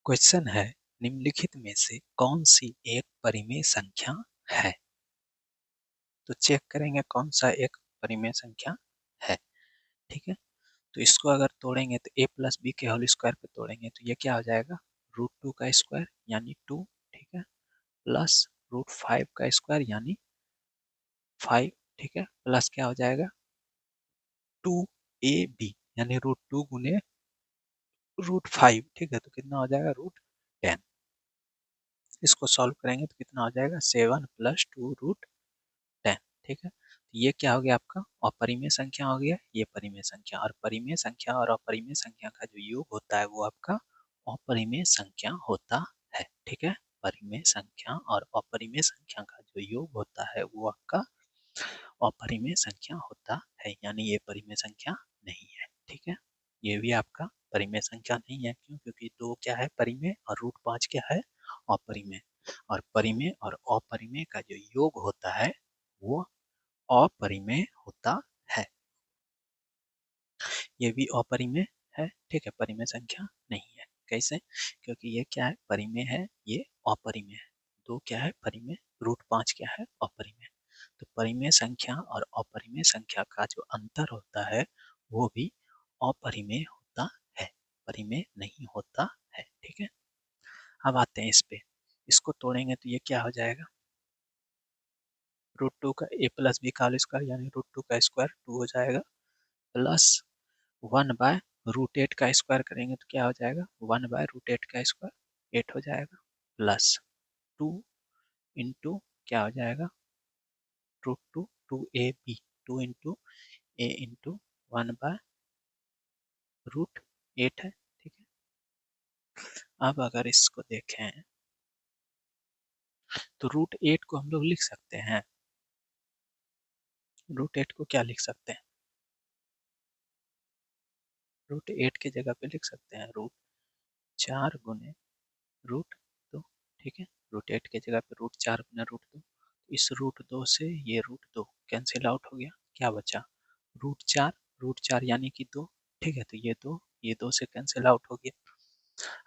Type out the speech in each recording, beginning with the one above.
Question है, निम्नलिखित में से कौन सी एक परिमेय संख्या है। तो चेक करेंगे कौन सा एक परिमेय संख्या है। ठीक है, तो इसको अगर तोड़ेंगे तो a प्लस बी के होल स्क्वायर पे तोड़ेंगे तो ये क्या हो जाएगा, √2 का स्क्वायर यानी 2। ठीक है, प्लस √5 का स्क्वायर यानी 5। ठीक है, प्लस क्या हो जाएगा 2ab यानी √2 गुने √5। ठीक है, तो कितना हो जाएगा √10। इसको सॉल्व करेंगे तो कितना हो जाएगा 7 + 2√10। ठीक है, तो ये क्या हो गया आपका अपरिमेय संख्या हो गया, ये परिमेय संख्या। और परिमेय संख्या और अपरिमेय संख्या का जो योग होता है वो आपका अपरिमेय संख्या होता है। ठीक है, परिमेय संख्या और अपरिमेय संख्या का जो योग होता है वो आपका अपरिमेय संख्या होता है, यानी ये परिमेय संख्या नहीं है। ठीक है, ये भी आपका परिमेय संख्या नहीं है, क्यों? क्योंकि 2 क्या है परिमेय और √5 क्या है अपरिमेय। और परिमेय और अपरिमेय का जो योग होता है वो अपरिमेय होता है, ये भी अपरिमेय है। ठीक है, परिमेय संख्या नहीं है। कैसे? क्योंकि ये क्या है परिमेय है, ये अपरिमेय है। 2 क्या है परिमेय, √5 क्या है अपरिमेय। तो परिमेय संख्या और अपरिमेय संख्या का जो अंतर होता है वो भी अपरिमेय होता है, परिमेय नहीं होता है। ठीक है, अब आते हैं इस पे, इसको तोड़ेंगे तो ये क्या हो जाएगा, √2 का a प्लस बी का होल स्क्वायर यानी √2 का स्क्वायर 2 हो जाएगा, प्लस 1/√8 का स्क्वायर करेंगे तो क्या हो जाएगा 1/√8 का स्क्वायर 8 हो जाएगा, प्लस 2 इंटू क्या हो जाएगा √2 2ab 2 इंटू a इंटू 1/√8 है। ठीक है, अब अगर इसको देखें तो √8 को हम लोग लिख सकते हैं, √8 को क्या लिख सकते हैं, √8 की जगह पे लिख सकते हैं √4 गुने √2। ठीक है, √8 की जगह पे √4 गुना √2। इस √2 से ये √2 कैंसिल आउट हो गया, क्या बचा √4, √4 यानी कि 2। ठीक है, तो ये 2 से कैंसिल आउट हो गया।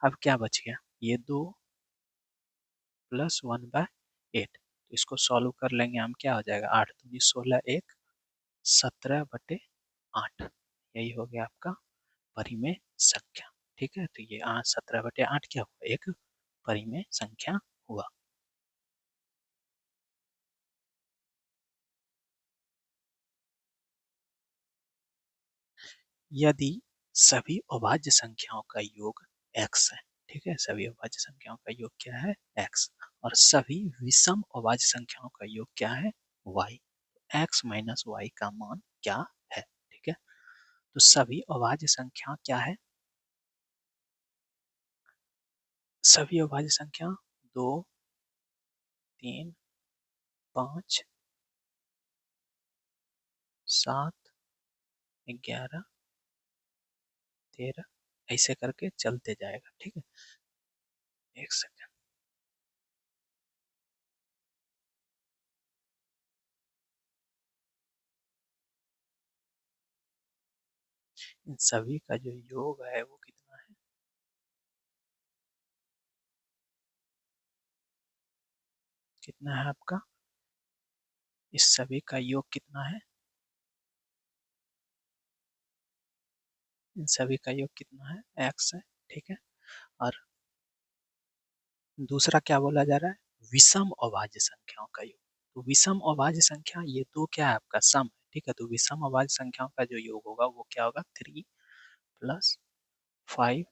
अब क्या बच गया, ये 2 प्लस 1/8। तो इसको सॉल्व कर लेंगे हम, क्या हो जाएगा 8 दूनी 16 1 17/8। यही हो गया आपका परिमेय संख्या। ठीक है, तो ये 17/8 क्या हुआ, एक परिमेय संख्या हुआ। यदि सभी अभाज्य संख्याओं का योग x है। ठीक है, सभी अभाज्य संख्याओं का योग क्या है x, और सभी विषम अभाज्य संख्याओं का योग क्या है y, x माइनस y का मान क्या है। ठीक है, तो सभी अभाज्य संख्या क्या है, सभी अभाज्य संख्या 2 3 5 7 11 13 ऐसे करके चलते जाएगा। ठीक है, एक सेकंड, इन सभी का जो योग है वो कितना है, कितना है आपका, इस सभी का योग कितना है, इन सभी का योग कितना है x है। ठीक है, और दूसरा क्या बोला जा रहा है विषम अभाज्य संख्याओं का योग। तो विषम अभाज्य संख्या ये तो क्या है आपका सम है। ठीक है, तो विषम अभाज्य संख्याओं का जो योग होगा वो क्या होगा 3 + 5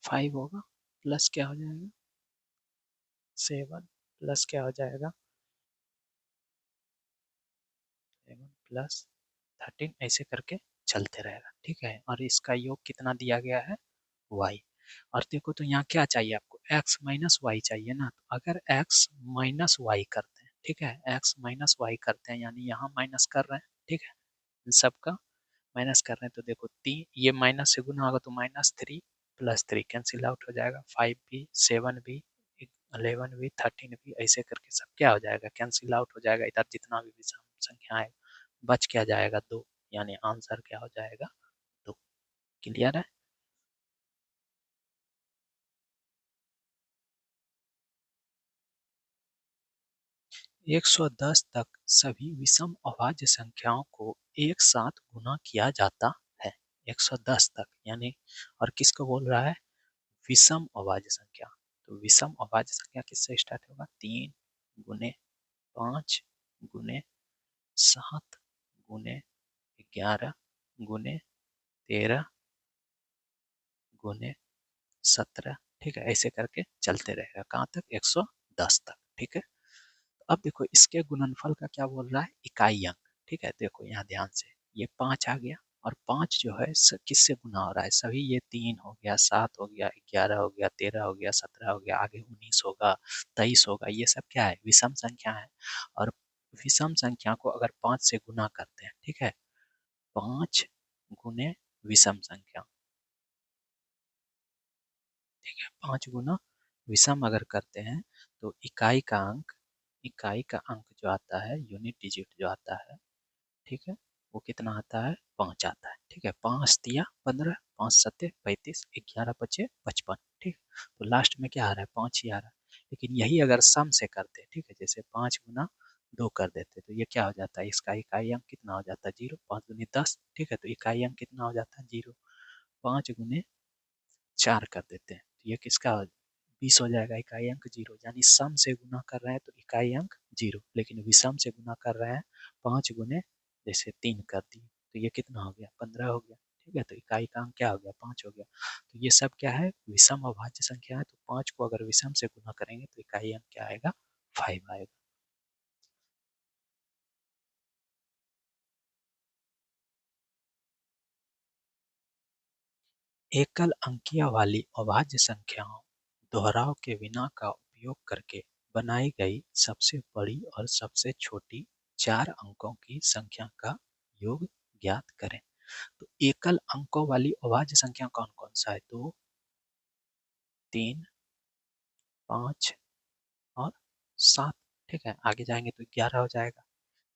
5 होगा, प्लस क्या हो जाएगा 7, प्लस क्या हो जाएगा 7 + 13, ऐसे करके चलते रहेगा। ठीक है, और इसका योग कितना दिया गया है y। और देखो तो यहाँ क्या चाहिए आपको x माइनस वाई चाहिए ना, तो अगर x माइनस वाई करते हैं, ठीक है x माइनस वाई करते हैं यानी यहाँ माइनस कर रहे हैं। ठीक है, इन सब का माइनस कर रहे हैं, तो देखो 3 ये माइनस से गुना होगा तो -3 + 3 कैंसिल आउट हो जाएगा, 5 भी 7 भी 11 भी 13 भी ऐसे करके सब क्या हो जाएगा, कैंसिल आउट हो जाएगा। इधर जितना भी विषम संख्या है बच क्या जाएगा, 2, यानी आंसर क्या हो जाएगा, 2। क्लियर है। 110 तक सभी विषम अभाज्य संख्याओं को एक साथ गुना किया जाता है। 110 तक यानी, और किसको बोल रहा है, विषम अभाज्य संख्या। तो विषम अभाज्य संख्या किससे स्टार्ट होगा, 3 गुने 5 गुने 7 गुने 11 गुने 13 गुने 17, ठीक है, ऐसे करके चलते रहेगा कहाँ तक, 110 तक। ठीक है, अब देखो इसके गुणनफल का क्या बोल रहा है, इकाई अंक। ठीक है, देखो यहाँ ध्यान से, ये 5 आ गया, और 5 जो है किससे गुना हो रहा है, सभी ये 3 हो गया, 7 हो गया, 11 हो गया, 13 हो गया, 17 हो गया, आगे 19 होगा, 23 होगा, ये सब क्या है, विषम संख्या है। और विषम संख्या को अगर 5 से गुना करते हैं, ठीक है, 5 गुने विषम संख्या, ठीक है, 5 गुना विषम अगर करते हैं तो इकाई का अंक जो आता है, यूनिट डिजिट जो आता है, ठीक है, वो कितना आता है, 5 आता है। ठीक है, 5 तिया 15, 5 सत्ते 35, 11 पचे 55। ठीक, तो लास्ट में क्या आ रहा है, 5 ही आ रहा है। लेकिन यही अगर सम से करते हैं, ठीक है, जैसे 5 गुना 2 कर देते तो ये क्या हो जाता है, इसका इकाई अंक कितना हो जाता है, 0। 5 गुने 10, ठीक है, तो इकाई अंक कितना हो जाता है, 0। 5 गुने 4 कर देते हैं तो ये किसका 20 हो जाएगा, इकाई अंक 0। यानी सम से गुना कर रहे हैं तो इकाई अंक 0, लेकिन विषम से गुना कर रहे हैं, 5 गुने जैसे 3 कर दिए तो ये कितना हो गया, 15 हो गया। ठीक है, तो इकाई का अंक क्या हो गया, 5 हो गया। तो ये सब क्या है, विषम अभाज्य संख्या है, तो 5 को अगर विषम से गुना करेंगे तो इकाई अंक क्या आएगा, 5 आएगा। एकल अंकीय वाली अभाज्य संख्याओं दोहराव के बिना का उपयोग करके बनाई गई सबसे बड़ी और सबसे छोटी 4 अंकों की संख्या का योग ज्ञात करें। तो एकल अंकों वाली अभाज्य संख्या कौन कौन सा है, 2, 3, 5 और 7। ठीक है, आगे जाएंगे तो 11 हो जाएगा,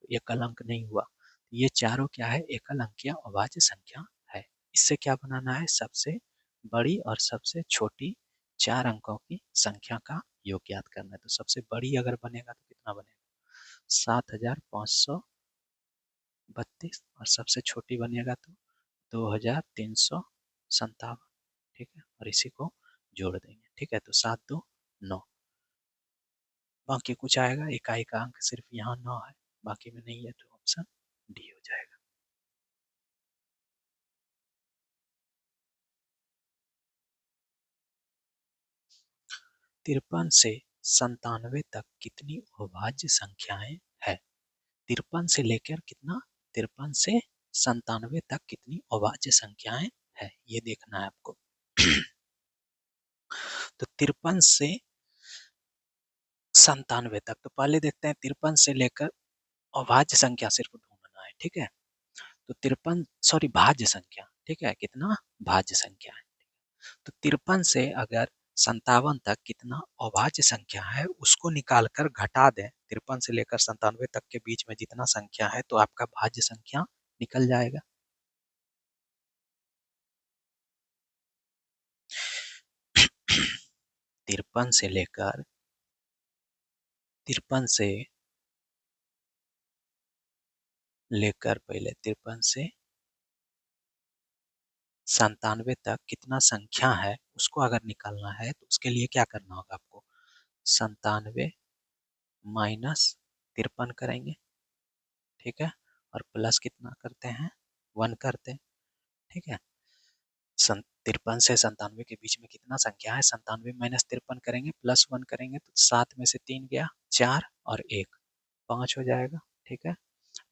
तो एकल अंक नहीं हुआ। तो ये चारों क्या है, एकल अंकीय अभाज्य संख्या है। इससे क्या बनाना है, सबसे बड़ी और सबसे छोटी 4 अंकों की संख्या का योग ज्ञात करना है। तो सबसे बड़ी अगर बनेगा तो कितना बनेगा, 7532, और सबसे छोटी बनेगा तो 2357। ठीक है, और इसी को जोड़ देंगे। ठीक है, तो 7 2 9, बाकी कुछ आएगा, इकाई का अंक सिर्फ यहाँ 9 है, बाकी में नहीं है, तो ऑप्शन डी हो जाएगा। 53 से 97 तक कितनी अभाज्य संख्याएं है, 53 से लेकर कितना, 53 से 97 तक कितनी अभाज्य संख्याएं है, ये देखना है आपको। तो 53 से 97 तक, तो पहले देखते हैं 53 से लेकर अभाज्य संख्या सिर्फ ढूंढना है। ठीक है, तो 53, सॉरी भाज्य संख्या, ठीक है, कितना भाज्य संख्या है। तो 53 से अगर 57 तक कितना अभाज्य संख्या है उसको निकाल कर घटा दें, 53 से लेकर 97 तक के बीच में जितना संख्या है तो आपका भाज्य संख्या निकल जाएगा। 53 से लेकर 53 से लेकर पहले 53 से 97 तक कितना संख्या है उसको अगर निकालना है तो उसके लिए क्या करना होगा आपको, 97 माइनस 53 करेंगे, ठीक है, और प्लस कितना करते हैं, 1 करते हैं। ठीक है, 53 से 97 के बीच में कितना संख्या है, 97 माइनस 53 करेंगे, प्लस 1 करेंगे तो 7 में से 3 गया, 4 और 1 5 हो जाएगा। ठीक है,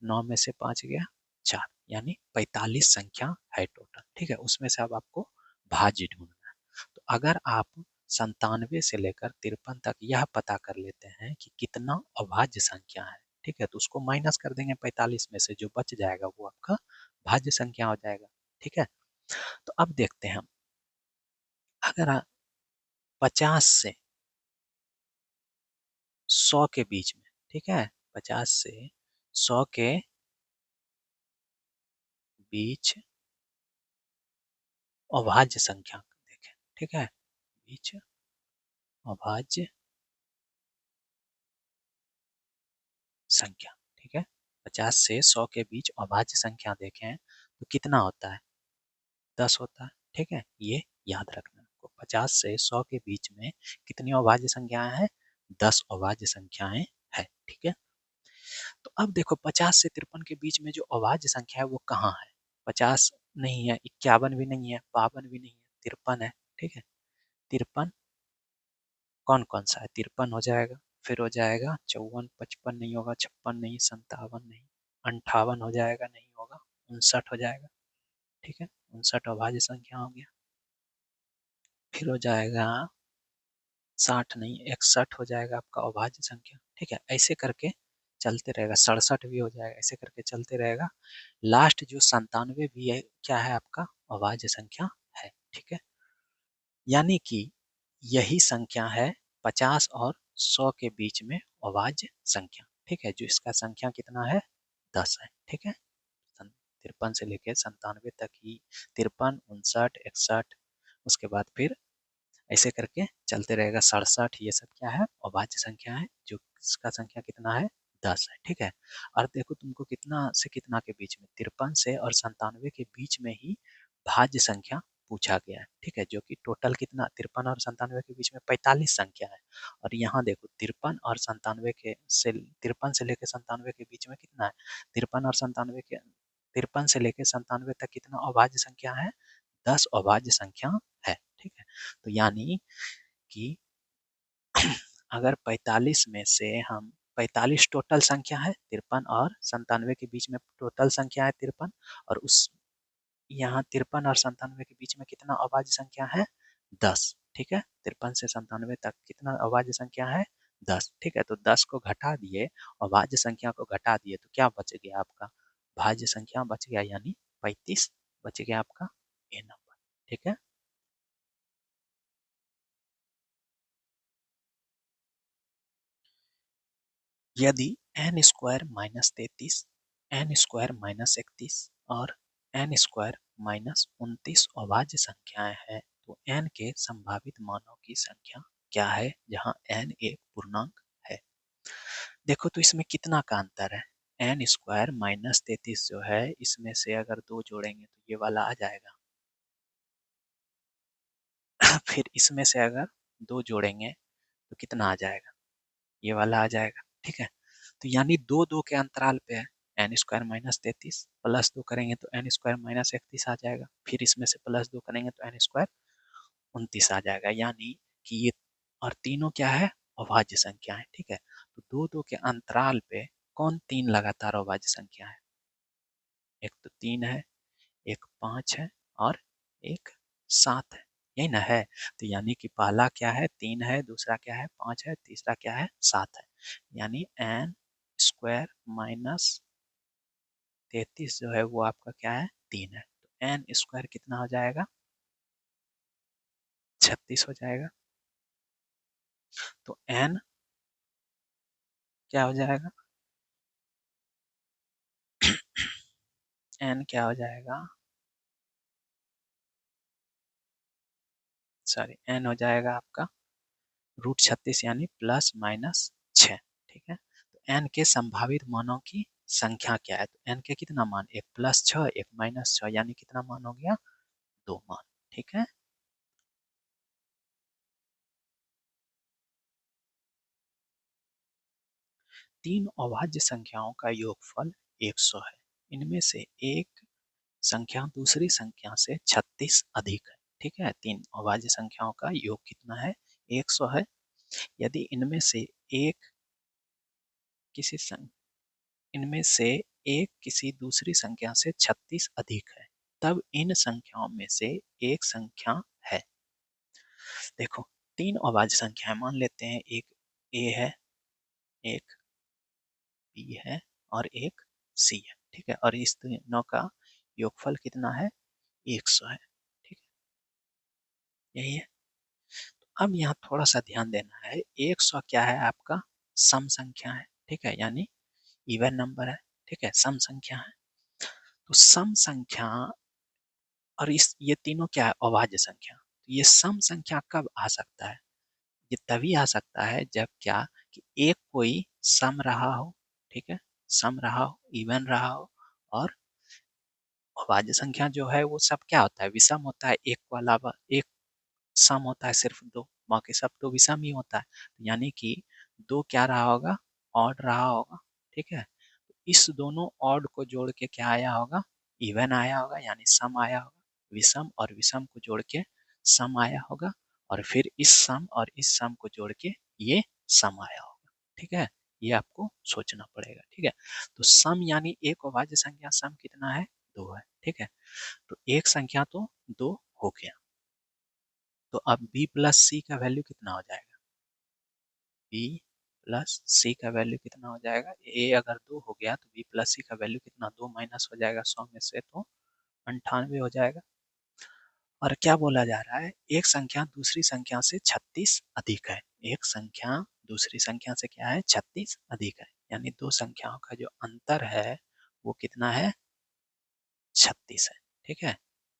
9 में से 5 गया 4, यानी 45 संख्या है टोटल। ठीक है, उसमें से अब आपको भाज्य ढूंढना है। तो अगर आप 97 से लेकर 53 तक यह पता कर लेते हैं कि कितना अभाज्य संख्या है, ठीक है, तो उसको माइनस कर देंगे 45 में से, जो बच जाएगा वो आपका भाज्य संख्या हो जाएगा। ठीक है, तो अब देखते हैं हम, अगर 50 से 100 के बीच में, ठीक है, 50 से 100 के बीच अभाज्य संख्या देखें, ठीक है, बीच अभाज्य संख्या, ठीक है, 50 से 100 के बीच अभाज्य संख्या देखें तो कितना होता है, 10 होता है, ठीक है, ये याद रखना आपको। 50 से 100 के बीच में कितनी अभाज्य संख्याएं हैं, 10 अभाज्य संख्याएं है, ठीक है। तो अब देखो 50 से 53 के बीच में जो अभाज्य संख्या है वो कहाँ है, 50 नहीं है, 51 भी नहीं है, 52 भी नहीं है, 53 है, ठीक है। 53 कौन कौन सा है, 53 हो जाएगा, फिर हो जाएगा 54, 55 नहीं होगा, 56 नहीं, 57 नहीं, 58 हो जाएगा, नहीं होगा, 59 हो जाएगा, ठीक है, 59 अभाज्य संख्या हो गया। फिर हो जाएगा 60 नहीं, 61 हो जाएगा आपका अभाज्य संख्या, ठीक है, ऐसे करके चलते रहेगा, 67 भी हो जाएगा, ऐसे करके चलते रहेगा। लास्ट जो 97 भी है क्या है आपका, अभाज्य संख्या है, ठीक है। यानी कि यही संख्या है 50 और 100 के बीच में अभाज्य संख्या, ठीक है, जो इसका संख्या कितना है, 10 है, ठीक है। 53 से लेकर 97 तक ही, 53, 59, 61, उसके बाद फिर ऐसे करके चलते रहेगा, 67, ये सब क्या है, अभाज्य संख्या है, जो इसका संख्या कितना है, 10 है, ठीक है। और देखो तुमको कितना से कितना के बीच में, 53 से और 97 के बीच में ही भाज्य संख्या पूछा गया है, ठीक है, जो कि टोटल कितना, 53 और 97 के बीच में 45 संख्या है। और यहाँ देखो 53 और 97 के से 53 से लेकर 97 के बीच में कितना है, 53 और 97 के 53 से लेकर 97 तक कितना अभाज्य संख्या है, 10 अभाज्य संख्या है, ठीक है। तो यानी कि अगर 45 में से हम 45 टोटल संख्या है, 53 और 97 के बीच में टोटल संख्या है 53, और उस यहाँ 53 और 97 के बीच में कितना अभाज्य संख्या है, 10, ठीक है, 53 से 97 तक कितना अभाज्य संख्या है, 10, ठीक है। तो 10 को घटा दिए, अभाज्य संख्या को घटा दिए, तो क्या बच गया आपका, भाज्य संख्या बच गया, यानी 35 बच गया आपका ए नंबर, ठीक है। यदि N square minus 33, N square minus 31 और एन स्क्वायर माइनस 29 अभाज्य संख्याएं हैं, तो एन के संभावित मानों की संख्या क्या है, जहां एन एक पूर्णांक है। देखो तो इसमें कितना का अंतर है, एन स्क्वायर माइनस 33 जो है, इसमें से अगर 2 जोड़ेंगे तो ये वाला आ जाएगा फिर इसमें से अगर 2 जोड़ेंगे तो कितना आ जाएगा, ये वाला आ जाएगा, ठीक है। तो यानी 2 2 के अंतराल पे है, एन स्क्वायर माइनस 33 प्लस 2 करेंगे तो एन स्क्वायर माइनस 31 आ जाएगा, फिर इसमें से प्लस 2 करेंगे तो एन स्क्वायर 29 आ जाएगा, यानी कि ये, और तीनों क्या है, अभाज्य संख्या है, ठीक है। तो 2 2 के अंतराल पे कौन 3 लगातार अभाज्य संख्या है, एक तो 3 है, एक 5 है, और एक 7 है, यही ना है। तो यानी कि पहला क्या है, 3 है, दूसरा क्या है, 5 है, तीसरा क्या है, 7 है, यानी एन स्क्वायर माइनस 33 जो है वो आपका क्या है, 3 है, तो एन स्क्वायर कितना हो जाएगा, 36 हो जाएगा। तो एन क्या हो जाएगा, एन क्या हो जाएगा, सॉरी, एन हो जाएगा आपका √36, यानी प्लस माइनस 6, ठीक है। तो एन के संभावित मानों की संख्या क्या है, तो एन के कितना मान, एक प्लस 6, एक माइनस 6, यानी कितना मान हो गया, 2 मान, ठीक है। तीन अभाज्य संख्याओं का योगफल 100 है, इनमें से एक संख्या दूसरी संख्या से 36 अधिक है, ठीक है। तीन अभाज्य संख्याओं का योग कितना है, 100 है। यदि एक किसी सं, इनमें से एक किसी दूसरी संख्या से 36 अधिक है, तब इन संख्याओं में से एक संख्या है। देखो तीन अभाज्य संख्याएं मान लेते हैं, एक ए है, एक बी है, और एक सी है, ठीक है, और इस तीनों का योगफल कितना है, 100 है, ठीक है, यही है। अब यहाँ थोड़ा सा ध्यान देना है, 100 क्या है आपका, सम संख्या है, ठीक है, यानी इवन नंबर है, ठीक है, सम संख्या है। तो सम संख्या और इस ये तीनों क्या है, अभाज्य संख्या। तो ये सम संख्या कब आ सकता है, ये तभी आ सकता है जब क्या कि एक कोई सम रहा हो, ठीक है, सम रहा हो, इवन रहा हो, और अभाज्य संख्या जो है वो सब क्या होता है, विषम होता है, एक को अलावा एक सम होता है सिर्फ दो, बाकी सब तो विषम ही होता है। यानी कि दो क्या रहा होगा, ऑड रहा होगा, ठीक है। इस दोनों ऑड को जोड़ के क्या आया होगा, इवन आया होगा, यानी सम आया होगा। विषम और विषम को जोड़ के सम आया होगा, और फिर इस सम और इस सम को जोड़ के ये सम आया होगा, ठीक है। ये आपको सोचना पड़ेगा, ठीक है। तो सम यानी एक अभाज्य संख्या सम कितना है, दो है, ठीक है। तो एक संख्या तो दो हो गया। तो अब b प्लस सी का वैल्यू कितना हो जाएगा, b प्लस सी का वैल्यू कितना हो जाएगा, a अगर दो हो गया तो b प्लस सी का वैल्यू कितना, दो माइनस हो जाएगा 100 में से तो 98 हो जाएगा। और क्या बोला जा रहा है, एक संख्या दूसरी संख्या से 36 अधिक है, एक संख्या दूसरी संख्या से क्या है, 36 अधिक है, यानी दो संख्याओं का जो अंतर है वो कितना है, 36 है, ठीक है।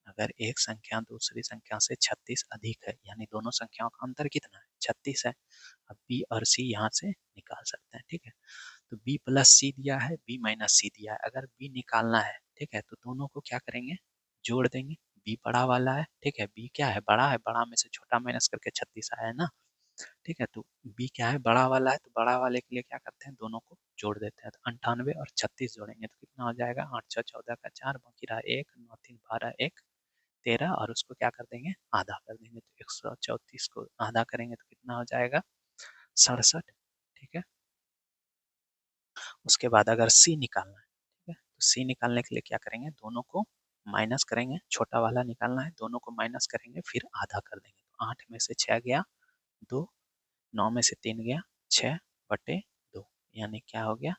अगर एक संख्या दूसरी संख्या से 36 अधिक है, यानी दोनों संख्याओं का अंतर कितना है, 36 है। अब b और c यहाँ से निकाल सकते हैं, ठीक है। तो b प्लस सी दिया है, b माइनस सी दिया है, अगर b निकालना है, ठीक है, तो दोनों को क्या करेंगे, जोड़ देंगे। b बड़ा वाला है, ठीक है, b क्या है, बड़ा है, बड़ा में से छोटा माइनस करके 36 आया है ना, ठीक है। तो b क्या है, बड़ा वाला है, तो बड़ा वाले के लिए क्या करते हैं, दोनों को जोड़ देते हैं। तो 98 और 36 जोड़ेंगे तो कितना हो जाएगा, 8 6 14 का 4, बाकी रहा 1, 9 3 12 1 13, और उसको क्या कर देंगे, आधा कर देंगे। तो 134 को आधा करेंगे तो कितना हो जाएगा, 67, ठीक है। उसके बाद अगर सी निकालना है, ठीक है, तो सी निकालने के लिए क्या करेंगे, दोनों को माइनस करेंगे, छोटा वाला निकालना है, दोनों को माइनस करेंगे, फिर आधा कर देंगे। तो 8 में से 6 गया 2, 9 में से 3 गया 6 बटे 2, यानी क्या हो गया,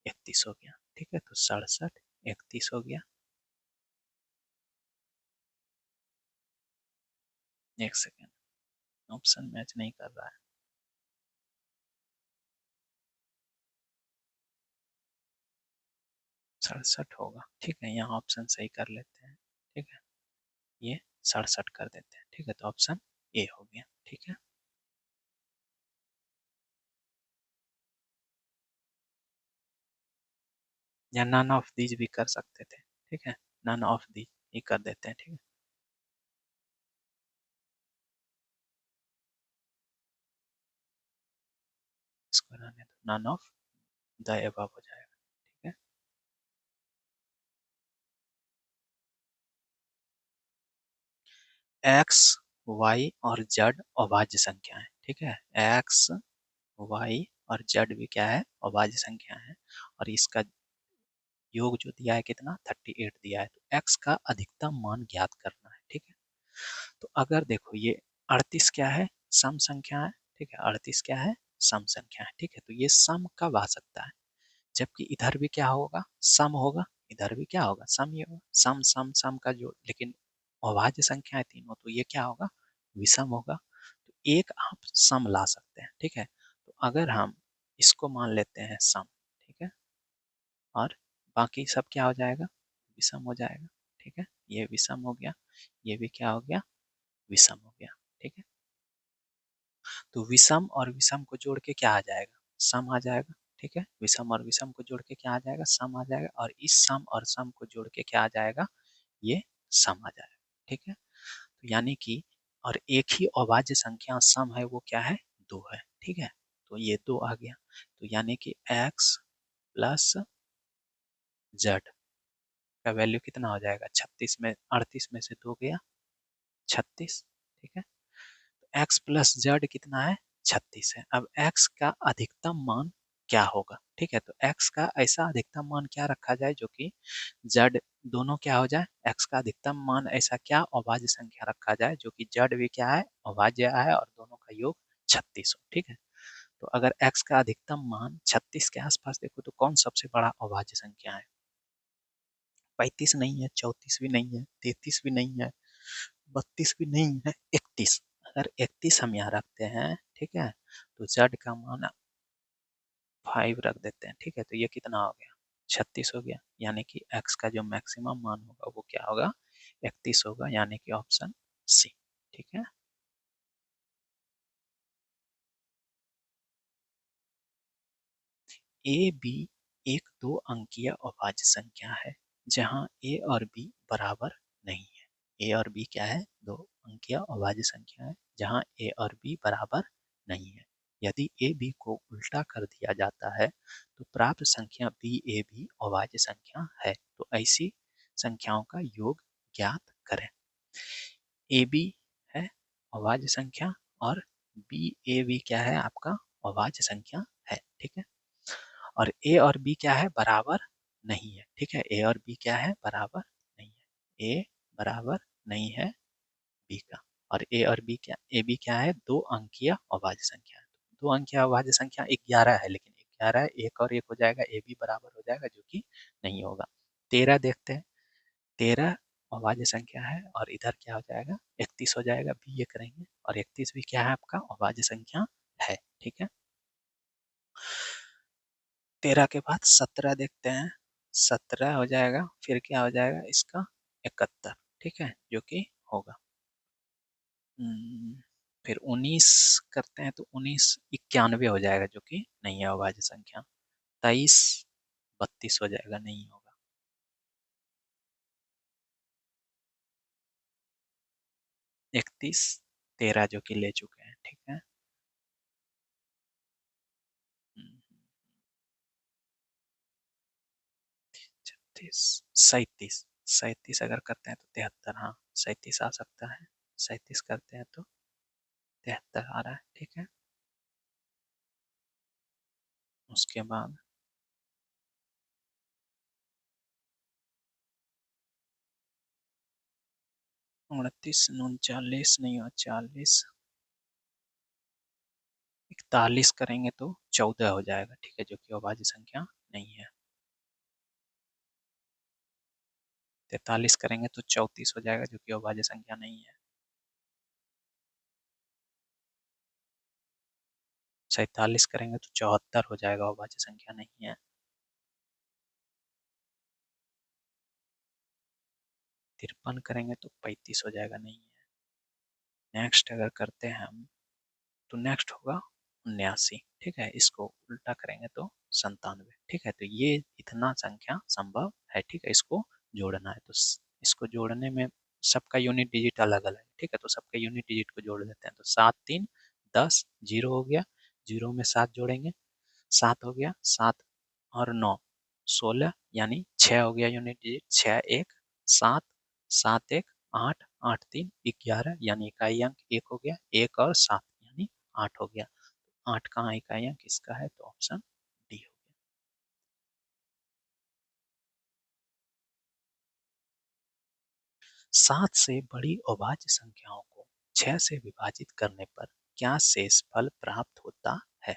31 हो गया, ठीक है। तो 67 31 हो गया। एक सेकेंड, ऑप्शन मैच नहीं कर रहा है, 67 होगा, ठीक है, यहाँ ऑप्शन सही कर लेते हैं, ठीक है, ये 67 कर देते हैं, ठीक है। तो ऑप्शन ए हो गया, ठीक है। या नन ऑफ दीज भी कर सकते थे, ठीक है, नन ऑफ दीज ही कर देते हैं, ठीक है। इसको रहने दो, नन ऑफ द एबव हो जाएगा, ठीक है। एक्स वाई और जेड अभाज्य संख्या है, ठीक है। एक्स वाई और जेड भी क्या है, अभाज्य संख्या है, और इसका योग जो दिया है कितना, 38 दिया है। तो एक्स का अधिकतम मान ज्ञात करना है, ठीक है। तो अगर देखो ये 38 क्या है, सम संख्या है, ठीक है, 38 क्या है, सम संख्या है, ठीक है। तो ये सम कब आ सकता है, जबकि इधर भी क्या होगा, सम होगा, इधर भी क्या होगा, सम ही होगा, सम सम सम का जो, लेकिन अभाज्य संख्या है तीनों, तो ये क्या होगा, विषम होगा। तो एक आप सम ला सकते हैं, ठीक है। तो अगर हम इसको मान लेते हैं सम, ठीक है, और बाकी सब क्या हो जाएगा, विषम हो जाएगा, ठीक है। ये विषम हो गया, ये भी क्या हो गया, विषम हो गया, ठीक है। तो विषम और विषम को जोड़ के क्या आ जाएगा, सम आ जाएगा, ठीक है। विषम और विषम को जोड़ के क्या आ जाएगा, सम आ जाएगा, और इस सम और सम को जोड़ के क्या आ जाएगा, ये सम आ जाएगा, ठीक है। तो यानी कि और एक ही अभाज्य संख्या सम है, वो क्या है, दो है, ठीक है। तो ये दो आ गया, तो यानी कि x प्लस जेड का वैल्यू कितना हो जाएगा, 36 में 38 में से दो गया 36, ठीक है। तो x प्लस जेड कितना है, 36 है। अब x का अधिकतम मान क्या होगा, ठीक है। तो x का ऐसा अधिकतम मान क्या रखा जाए जो कि z दोनों क्या हो जाए, x का अधिकतम मान ऐसा क्या अभाज्य संख्या रखा जाए जो कि z भी क्या है, अभाज्य है, और दोनों का योग 36 हो, ठीक है। तो अगर x का अधिकतम मान 36 के आसपास देखो तो कौन सबसे बड़ा अभाज्य संख्या है, 35 नहीं है, 34 भी नहीं है, 33 भी नहीं है, 32 भी नहीं है, 31। अगर 31 हम यहाँ रखते हैं, ठीक है, तो जेड का मान 5 रख देते हैं, ठीक है। तो ये कितना हो गया, 36 हो गया, यानी कि x का जो मैक्सिमम मान होगा वो क्या होगा, 31 होगा, यानी कि ऑप्शन सी, ठीक है। ए बी एक दो अंकीय अभाज्य संख्या है जहां ए और बी बराबर नहीं है। ए और बी क्या है, दो अंकीय अभाज्य संख्या है जहां ए और बी बराबर नहीं है। यदि ए बी को उल्टा कर दिया जाता है तो प्राप्त संख्या बी ए बी अभाज्य संख्या है। तो ऐसी संख्याओं का योग ज्ञात करें। ए बी है अभाज्य संख्या और बी ए बी क्या है, आपका अभाज्य संख्या है, ठीक है। और ए और बी क्या है, बराबर नहीं है, ठीक है। ए और बी क्या है, बराबर नहीं है। ए बराबर नहीं है बी का। और ए और बी क्या, ए बी क्या है, दो अंकीय अभाज्य संख्या है। दो अंकीय अभाज्य संख्या 11 है, लेकिन 11 एक और एक हो जाएगा, ए बी बराबर हो जाएगा, जो कि नहीं होगा। 13 देखते हैं, 13 अभाज्य संख्या है और इधर क्या हो जाएगा, 31 हो जाएगा, बी ये करेंगे। और 31 भी क्या है, आपका अभाज्य संख्या है, ठीक है। 13 के बाद 17 देखते हैं, 17 हो जाएगा, फिर क्या हो जाएगा इसका, 71, ठीक है, जो कि होगा। फिर 19 करते हैं तो 19 91 हो जाएगा, जो कि नहीं है अभाज्य संख्या। 23 32 हो जाएगा, नहीं होगा। 31 13 जो कि ले चुके हैं, ठीक है। 36 37 37 अगर करते हैं तो 73, हाँ 37 आ सकता है। 37 करते हैं तो 73 आ रहा है, ठीक है। उसके बाद 29 39 नहीं हो, 40 41 करेंगे तो 14 हो जाएगा, ठीक है, जो कि अभाज्य संख्या नहीं है। 43 करेंगे तो 34 हो जाएगा, जो कि अभाज्य संख्या नहीं है। 47 करेंगे तो 74 हो जाएगा, अभाज्य संख्या नहीं है। 53 करेंगे तो 35 हो जाएगा, नहीं है। नेक्स्ट अगर करते हैं हम तो नेक्स्ट होगा 79, ठीक है। इसको उल्टा करेंगे तो 97, ठीक है। तो ये इतना संख्या संभव है, ठीक है। इसको जोड़ना है तो इसको जोड़ने में सबका यूनिट डिजिट अलग अलग है, ठीक है। तो सबके यूनिट डिजिट को जोड़ देते हैं तो 7 3 10 जीरो हो गया, जीरो में 7 जोड़ेंगे, 7 हो गया, 7 और 9 16, यानी 6 हो गया यूनिट डिजिट, 6 1 7 7 1 8 8 3 11, यानी इकाई अंक 1 हो गया, 1 और 7 यानी 8 हो गया। 8 कहाँ इकाई अंक किसका है, तो ऑप्शन डी हो गया। 7 से बड़ी अभाज्य संख्याओं को 6 से विभाजित करने पर क्या शेषफल प्राप्त होता है।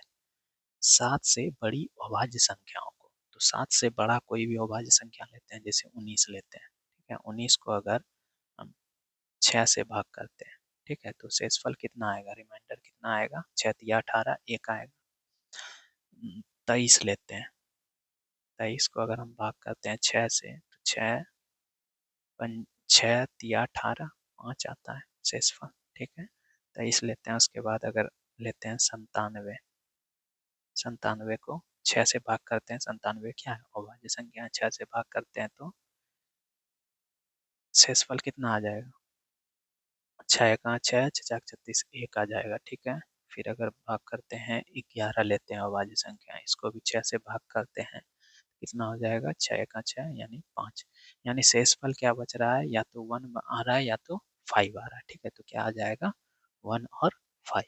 7 से बड़ी अभाज्य संख्याओं को, तो 7 से बड़ा कोई भी अभाज्य संख्या लेते हैं, जैसे 19 लेते हैं, ठीक है। 19 को अगर हम 6 से भाग करते हैं, ठीक है, तो शेषफल कितना आएगा, रिमाइंडर कितना आएगा, 6 तिया 18, एक आएगा। 23 लेते हैं, 23 को अगर हम भाग करते हैं 6 से तो 6 6 तिया 18, 5 आता है शेषफल, ठीक है। 23 लेते हैं, उसके बाद अगर लेते हैं 97, 97 को 6 से भाग करते हैं, 97 क्या है, अभाज्य संख्या है, 6 से भाग करते हैं तो शेषफल कितना आ जाएगा, 6 कहाँ 6 6 36, एक आ जाएगा, ठीक है। फिर अगर भाग करते हैं 11 लेते हैं अभाज्य संख्या, इसको भी 6 से भाग करते हैं, कितना हो जाएगा, 6 का 6 यानी 5, यानी शेषफल क्या बच रहा है, या तो 1 आ रहा है या तो 5 आ रहा है, ठीक है। तो क्या आ जाएगा, 1 और 5।